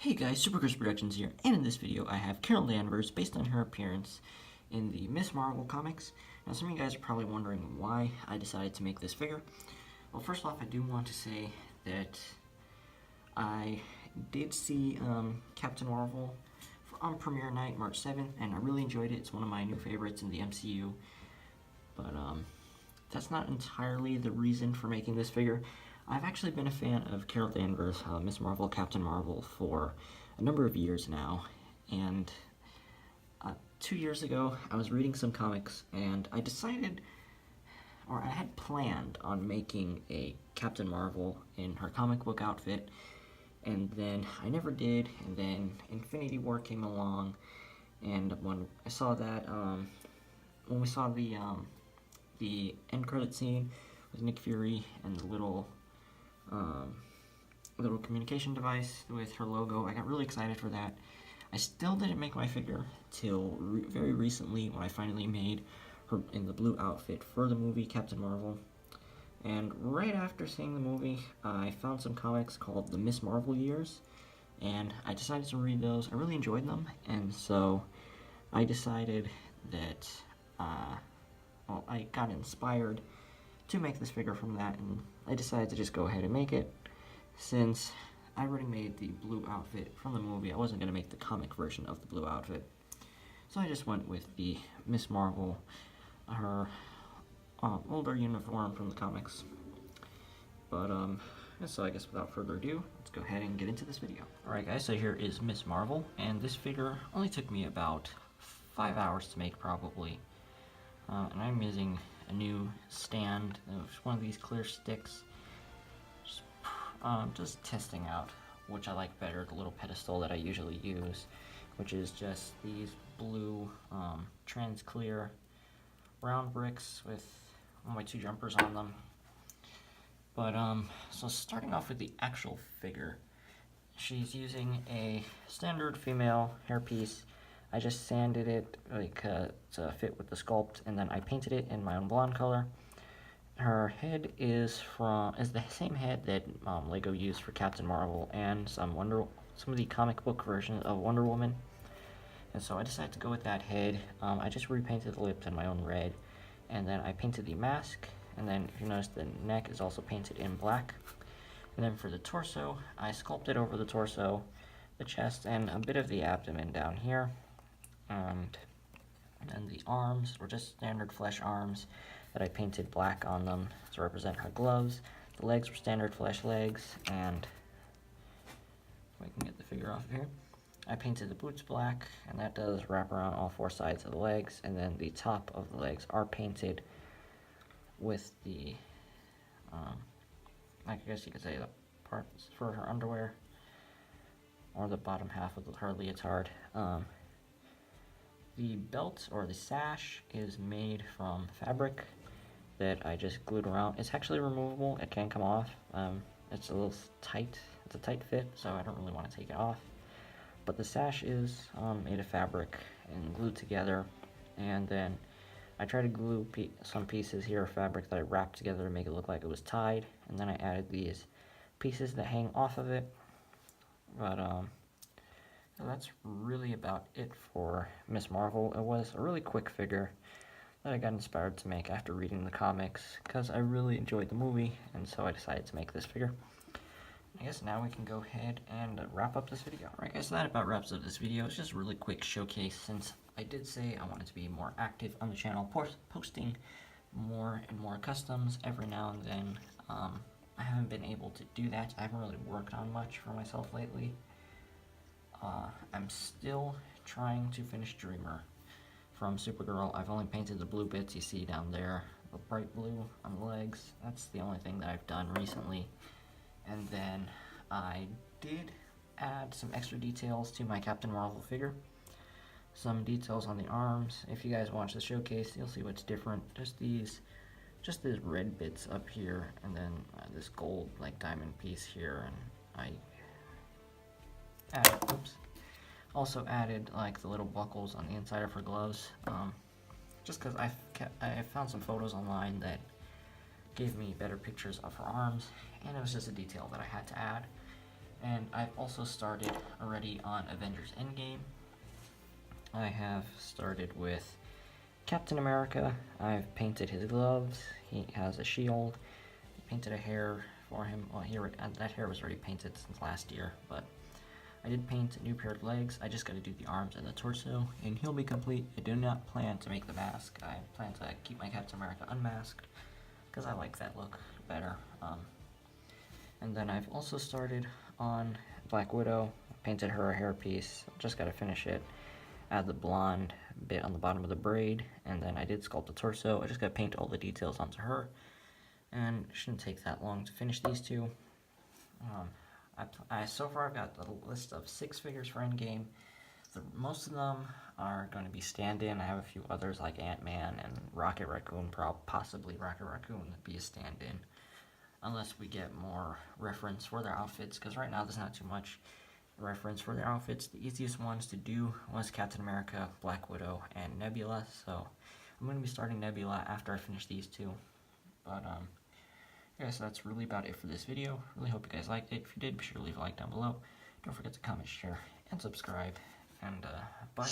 Hey guys, Super Chris Productions here, and in this video I have Carol Danvers based on her appearance in the Miss Marvel comics. Now some of you guys are probably wondering why I decided to make this figure. Well, first off, I do want to say that I did see Captain Marvel on premiere night, March 7th, and I really enjoyed it. It's one of my new favorites in the MCU, but that's not entirely the reason for making this figure. I've actually been a fan of Carol Danvers, Miss Marvel, Captain Marvel, for a number of years now, and 2 years ago I was reading some comics and I decided, or I had planned on making a Captain Marvel in her comic book outfit, and then I never did, and then Infinity War came along, and when I saw that, when we saw the end credit scene with Nick Fury and the little communication device with her logo, I got really excited for that. I still didn't make my figure till very recently when I finally made her in the blue outfit for the movie Captain Marvel. And right after seeing the movie, I found some comics called the Miss Marvel years, and I decided to read those. I really enjoyed them, and so I decided that, well, I got inspired to make this figure from that, and I decided to just go ahead and make it. Since I already made the blue outfit from the movie, I wasn't going to make the comic version of the blue outfit. So I just went with the Miss Marvel, her older uniform from the comics. But, so I guess without further ado, let's go ahead and get into this video. Alright guys, so here is Miss Marvel, and this figure only took me about 5 hours to make probably. And I'm using a new stand of one of these clear sticks. Just testing out which I like better, the little pedestal that I usually use, which is just these blue trans clear round bricks with my 2 jumpers on them. But so starting off with the actual figure, she's using a standard female hairpiece. I just sanded it to fit with the sculpt, and then I painted it in my own blonde color. Her head is the same head that Lego used for Captain Marvel and some of the comic book versions of Wonder Woman. And so I decided to go with that head. I just repainted the lips in my own red, and then I painted the mask, and then if you notice the neck is also painted in black. And then for the torso, I sculpted over the torso, the chest, and a bit of the abdomen down here. And then the arms were just standard flesh arms that I painted black on them to represent her gloves. The legs were standard flesh legs, and if I can get the figure off of here, I painted the boots black, and that does wrap around all 4 sides of the legs, and then the top of the legs are painted with the, I guess you could say the parts for her underwear, or the bottom half of her leotard. The belt, or the sash, is made from fabric that I just glued around. It's actually removable, it can come off. It's a little tight, it's a tight fit, so I don't really want to take it off. But the sash is made of fabric and glued together, and then I tried to glue some pieces here of fabric that I wrapped together to make it look like it was tied, and then I added these pieces that hang off of it. But that's really about it for Miss Marvel. It was a really quick figure that I got inspired to make after reading the comics, because I really enjoyed the movie, and so I decided to make this figure. I guess now we can go ahead and wrap up this video. Alright guys, so that about wraps up this video. It's just a really quick showcase, since I did say I wanted to be more active on the channel, posting more and more customs every now and then. I haven't been able to do that. I haven't really worked on much for myself lately. I'm still trying to finish Dreamer from Supergirl. I've only painted the blue bits you see down there, the bright blue on the legs. That's the only thing that I've done recently. And then I did add some extra details to my Captain Marvel figure. Some details on the arms. If you guys watch the showcase, you'll see what's different. Just these red bits up here, and then this gold diamond piece here, and also added the little buckles on the inside of her gloves, just because I found some photos online that gave me better pictures of her arms, and it was just a detail that I had to add. And I've also started already on Avengers Endgame. I have started with Captain America. I've painted his gloves. He has a shield. Painted a hair for him. Well, that hair was already painted since last year, but I did paint a new pair of legs. I just got to do the arms and the torso, and he'll be complete. I do not plan to make the mask. I plan to keep my Captain America unmasked, because I like that look better. And then I've also started on Black Widow. Painted her a hairpiece. Just got to finish it. Add the blonde bit on the bottom of the braid, and then I did sculpt the torso. I just got to paint all the details onto her, and it shouldn't take that long to finish these two. So far I've got a list of 6 figures for Endgame. Most of them are going to be stand-in. I have a few others like Ant-Man and Rocket Raccoon, possibly Rocket Raccoon would be a stand-in. Unless we get more reference for their outfits, because right now there's not too much reference for their outfits. The easiest ones to do was Captain America, Black Widow, and Nebula, so I'm going to be starting Nebula after I finish these two. But, yeah, so that's really about it for this video. Really hope you guys liked it. If you did, be sure to leave a like down below. Don't forget to comment, share, and subscribe. And, bye.